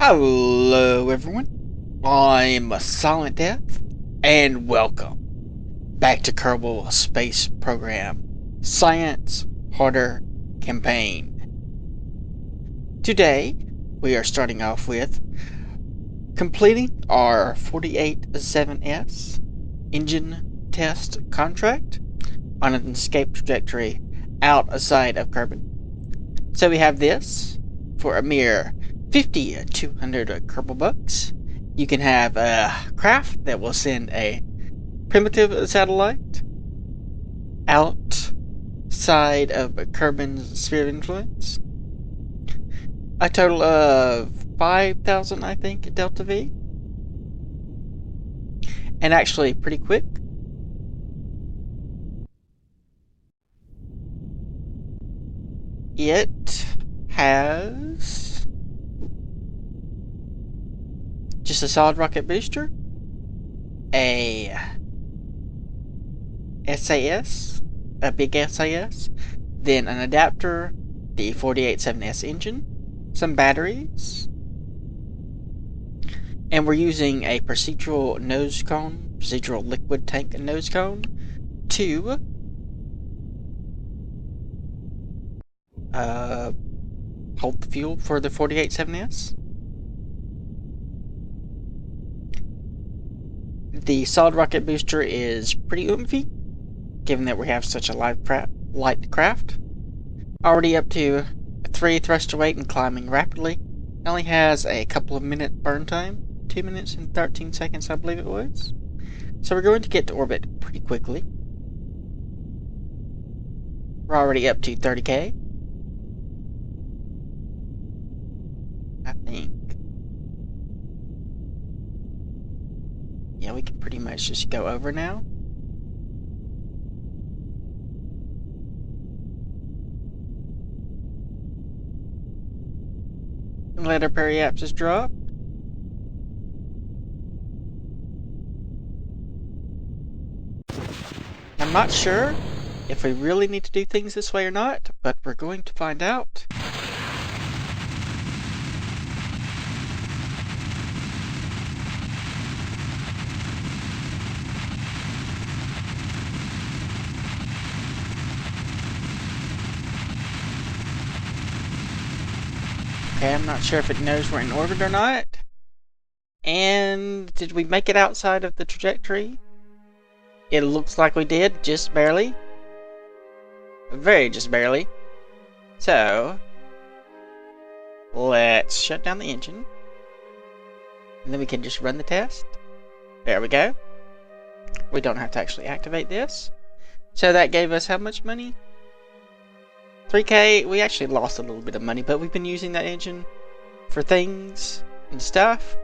Hello everyone, I'm Silent Death, and welcome back to Kerbal Space Program Science Harder Campaign. Today, we are starting off with completing our 48-7S engine test contract on an escape trajectory outside of Kerbal. So we have this for a mere 200 Kerbal bucks. You can have a craft that will send a primitive satellite outside of Kerbin's sphere of influence. A total of 5,000, I think, Delta V. And actually pretty quick. It has just a solid rocket booster, a SAS, a big SAS, then an adapter, the 48-7S engine, some batteries, and we're using a procedural nose cone, procedural liquid tank nose cone to hold the fuel for the 48-7S. The solid rocket booster is pretty oomphy, given that we have such a light craft. Already up to 3 thruster weight and climbing rapidly. It only has a couple of minute burn time, 2 minutes and 13 seconds I believe it was. So we're going to get to orbit pretty quickly. We're already up to 30K. I think. Yeah, we can pretty much just go over now. And let our periapsis drop. I'm not sure if we really need to do things this way or not, but we're going to find out. Okay, I'm not sure if it knows we're in orbit or not. And did we make it outside of the trajectory? It looks like we did, just barely. Very just barely. So, let's shut down the engine. And then we can just run the test. There we go. We don't have to actually activate this. So that gave us how much money? 3K. We actually lost a little bit of money, but we've been using that engine for things and stuff,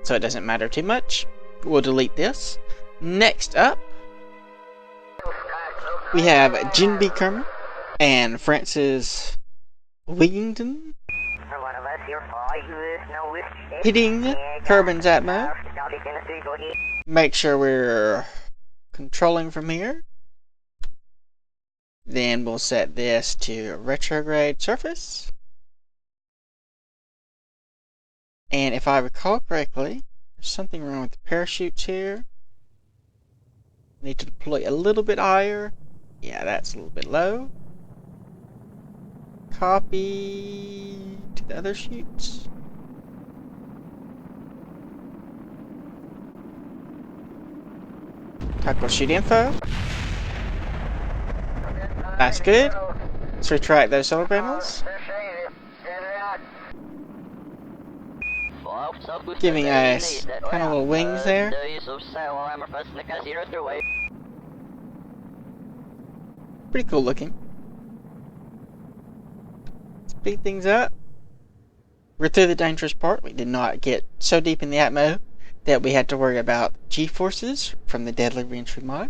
so it doesn't matter too much. We'll delete this. Next up, we have Jinby Kermer and Francis Wigington hitting Kerbin's Atmo. Make sure we're controlling from here. Then we'll set this to retrograde surface. And if I recall correctly, there's something wrong with the parachutes here. Need to deploy a little bit higher. Yeah, that's a little bit low. Copy to the other chutes. Tackle chute info. That's good. Let's retract those solar panels. Giving us kind of little wings there. Pretty cool looking. Speed things up. We're through the dangerous part. We did not get so deep in the Atmo that we had to worry about G-forces from the Deadly Reentry mod.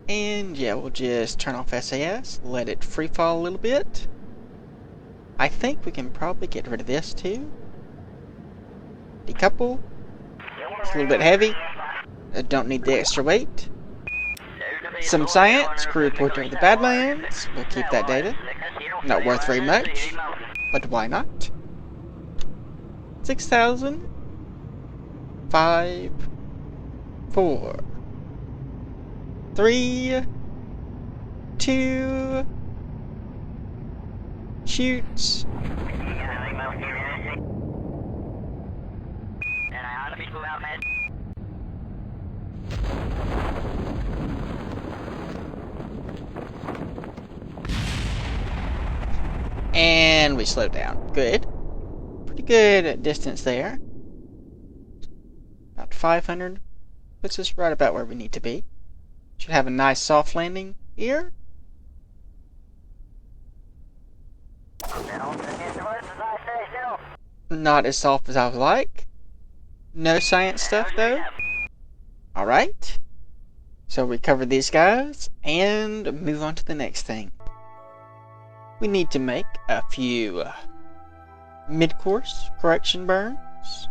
And yeah, we'll just turn off SAS, let it free fall a little bit. I think we can probably get rid of this too. Decouple. It's a little bit heavy. I don't need the extra weight. Some science, crew report over the Badlands. We'll keep that data. Not worth very much, but why not? 6,000. 5, 4, 3, 2, shoots. And we slow down. Good. Pretty good distance there. About 500. Puts us right about where we need to be. Should have a nice soft landing here. Not as soft as I would like. No science stuff though. Alright. So we cover these guys and move on to the next thing. We need to make a few mid-course correction burns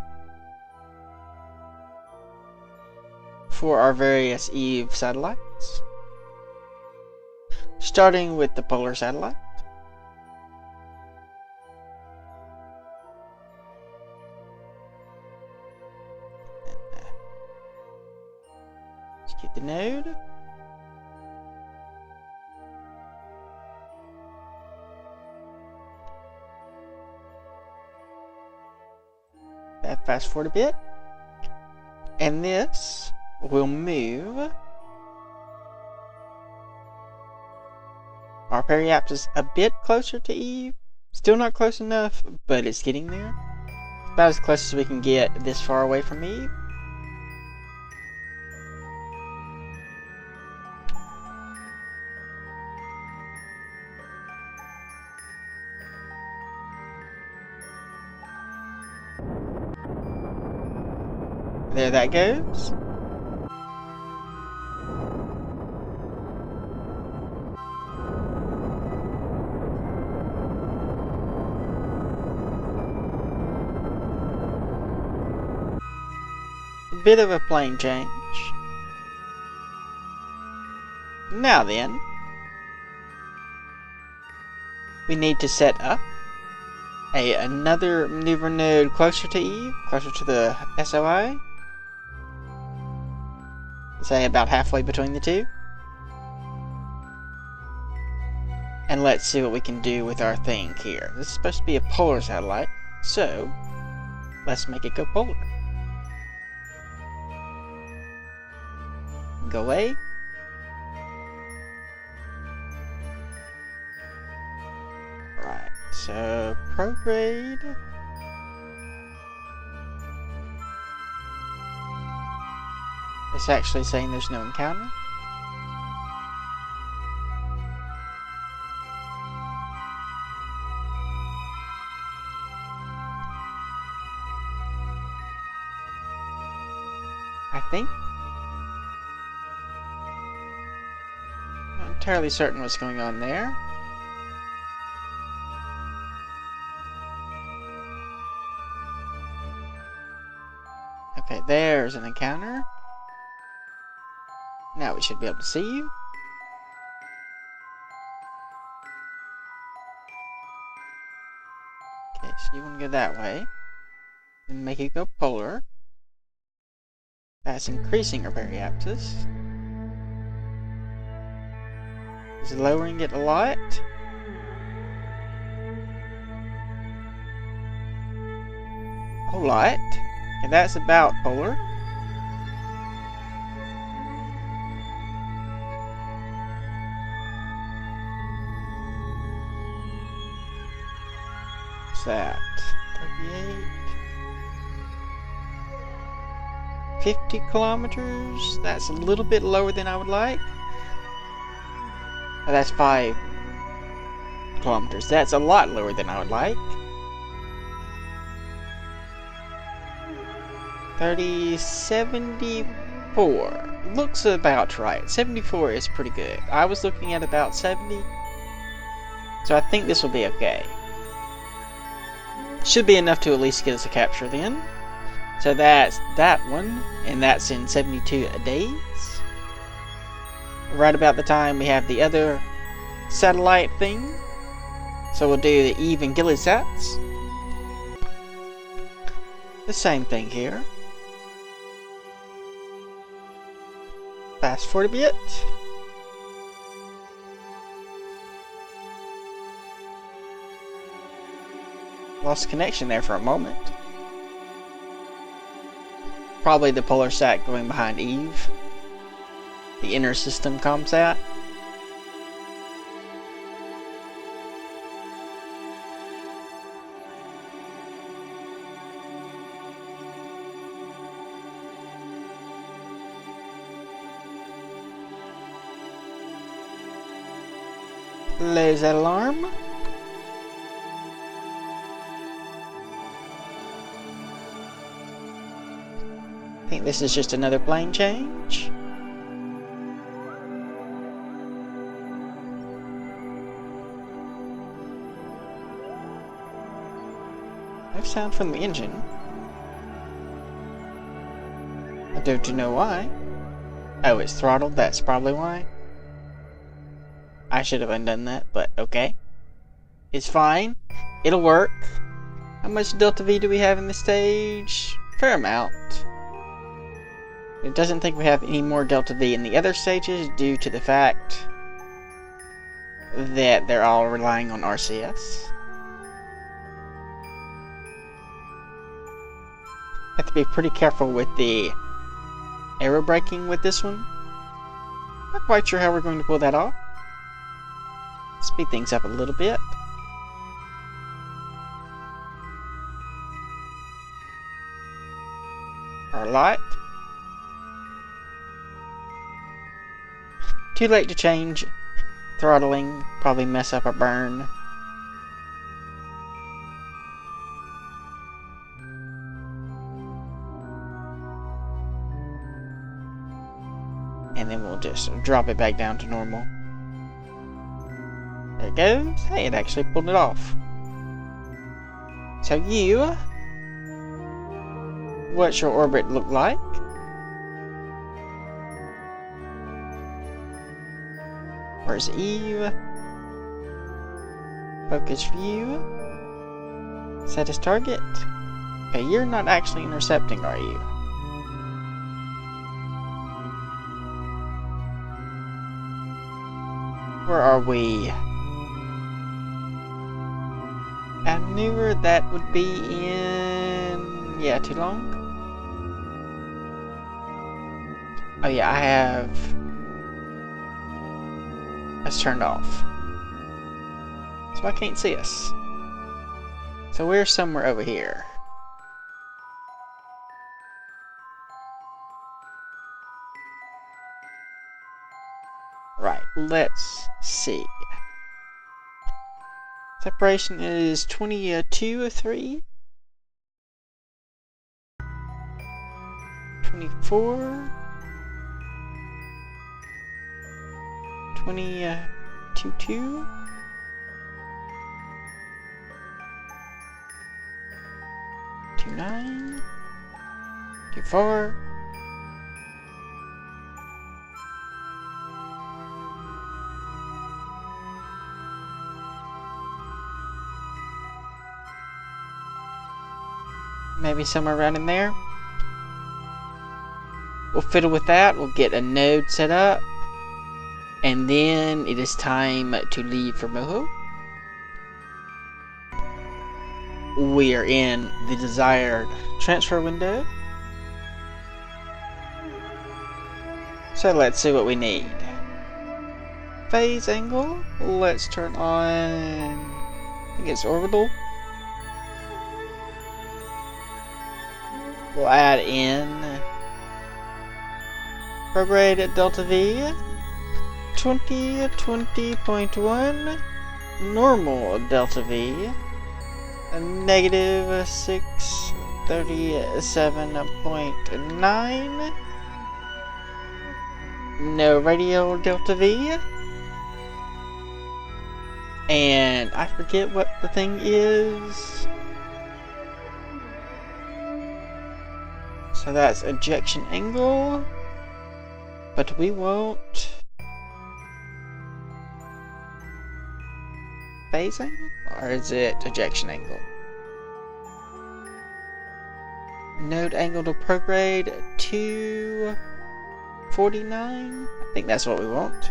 for our various EVE satellites. Starting with the polar satellite. Let's get the node. Fast forward a bit. And this will move our periapsis a bit closer to Eve. Still not close enough, but it's getting there. About as close as we can get this far away from Eve. There that goes. A bit of a plane change. Now then, we need to set up another maneuver node closer to Eve, closer to the SOI. Say about halfway between the two. And let's see what we can do with our thing here. This is supposed to be a polar satellite, so let's make it go polar. Go away. Right, so prograde. It's actually saying there's no encounter. I think. Not entirely certain what's going on there. Okay, there's an encounter. Now we should be able to see you. Okay, so you want to go that way. And make it go polar. That's increasing our periapsis. Is lowering it a lot. A whole lot. And that's about polar. That 38 50 kilometers. That's a little bit lower than I would like. Oh, that's 5 kilometers. That's a lot lower than I would like. 74 looks about right. 74 is pretty good. I was looking at about 70, so I think this will be okay. Should be enough to at least get us a capture then. So that's that one, and that's in 72 days. right about the time we have the other satellite thing. So we'll do the Eve and Gilly sats. The same thing here. Fast forward a bit. Lost connection there for a moment. Probably the polar sat going behind Eve. The inner system comsat. Close that alarm. I think this is just another plane change. No sound from the engine. I don't know why. Oh, it's throttled, that's probably why. I should have undone that, but okay. It's fine. It'll work. How much Delta V do we have in this stage? Fair amount. It doesn't think we have any more Delta V in the other stages due to the fact that they're all relying on RCS. Have to be pretty careful with the aero braking with this one. Not quite sure how we're going to pull that off. Speed things up a little bit. Our light. Too late to change throttling. Probably mess up our burn. And then we'll just drop it back down to normal. There it goes. Hey, it actually pulled it off. So you, what's your orbit look like? Where's Eve? Focus view. Set as target. Okay, you're not actually intercepting, are you? Where are we? I knew that would be in... yeah, too long. Oh yeah, I have... that's turned off. So I can't see us. So we're somewhere over here. Right, let's see. Separation is 22 of 3. 24. 22. 29. 24. Maybe somewhere around in there. We'll fiddle with that. We'll get a node set up. And then it is time to leave for Moho. We are in the desired transfer window. So let's see what we need. Phase angle. Let's turn on, I think it's orbital. We'll add in prorated delta V, 20.1, normal delta V, negative 637.9, no radial delta V, and I forget what the thing is. So that's ejection angle, but we won't phase angle? Or is it ejection angle? Node angle to prograde 249? I think that's what we want.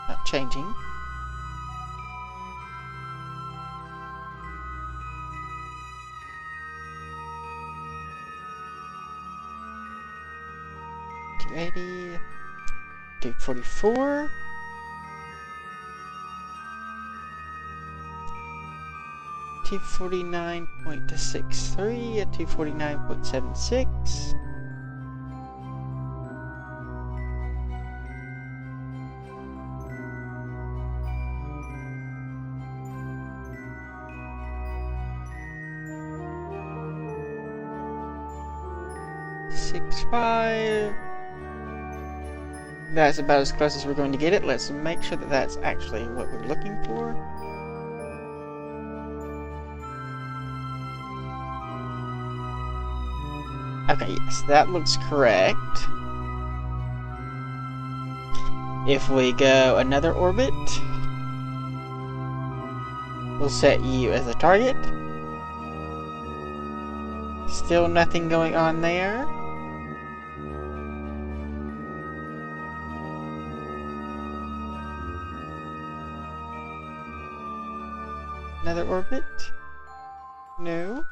Not changing. $280, $244. $249.63 at $249.76. $6.5. That's about as close as we're going to get it. Let's make sure that that's actually what we're looking for. Okay, yes, that looks correct. If we go another orbit, we'll set you as a target. Still nothing going on there. Another orbit? No.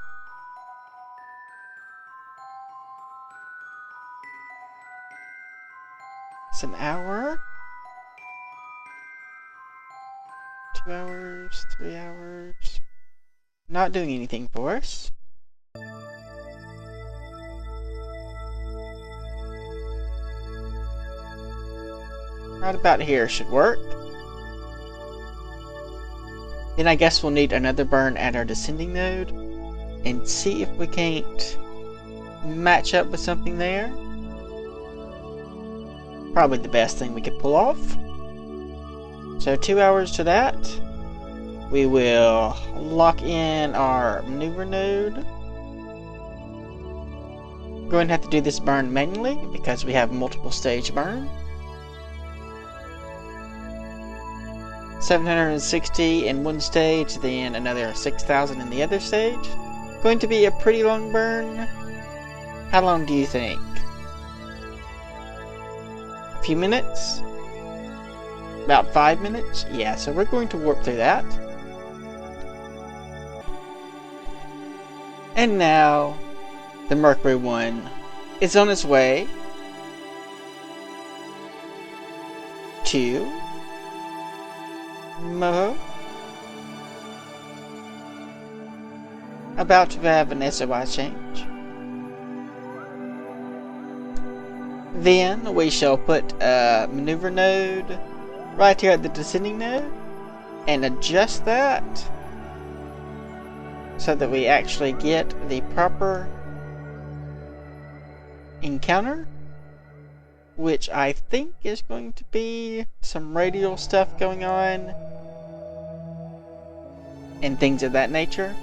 It's an hour. 2 hours, 3 hours. Not doing anything for us. Right about here should work. Then I guess we'll need another burn at our descending node and see if we can't match up with something there. Probably the best thing we could pull off. So 2 hours to that. We will lock in our maneuver node. We're going to have to do this burn manually because we have multiple stage burn. 760 in one stage, then another 6,000 in the other stage. Going to be a pretty long burn. How long do you think? A few minutes? About 5 minutes? Yeah, so we're going to warp through that. And now, the Mercury 1 is on its way to Moho. About to have an SOI change. Then we shall put a maneuver node right here at the descending node and adjust that so that we actually get the proper encounter, which I think is going to be some radial stuff going on and things of that nature.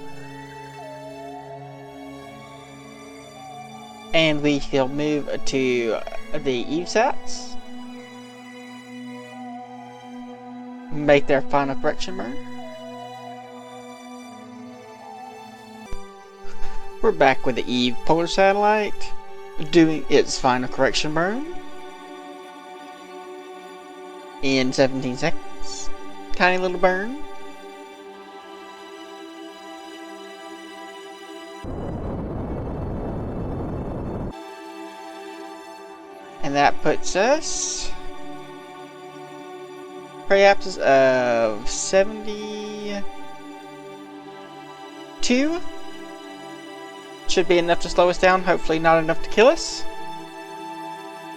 And we shall move to the EVSATs. Make their final correction burn. We're back with the Eve polar satellite doing its final correction burn in 17 seconds. Tiny little burn. And that puts us periapsis of 72. Should be enough to slow us down, hopefully not enough to kill us.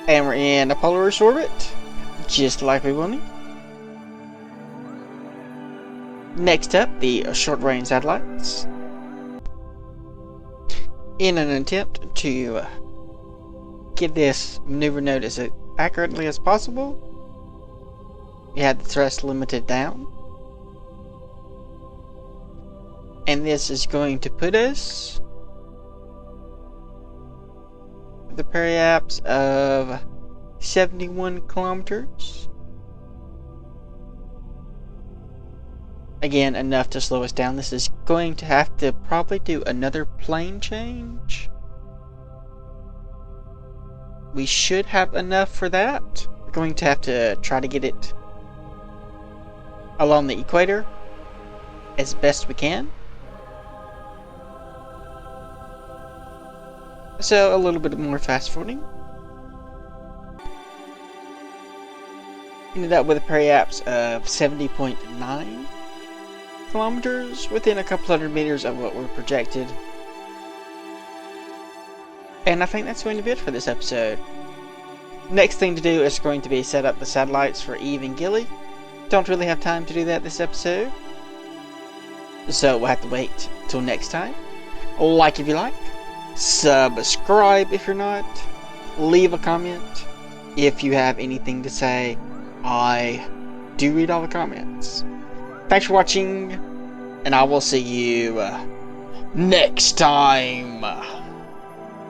And we're in a Polaris orbit, just like we wanted. Next up, the short-range satellites. In an attempt to get this maneuver node as accurately as possible, we had the thrust limited down. And this is going to put us with a periapse of 71 kilometers. Again, enough to slow us down. This is going to have to probably do another plane change. We should have enough for that. We're going to have to try to get it along the equator as best we can. So a little bit more fast forwarding. Ended up with a periapse of 70.9 kilometers, within a couple hundred meters of what we're projected. And I think that's going to be it for this episode. Next thing to do is going to be set up the satellites for Eve and Gilly. Don't really have time to do that this episode, so we'll have to wait till next time. Like if you like, subscribe if you're not, leave a comment if you have anything to say. I do read all the comments. Thanks for watching, and I will see you next time.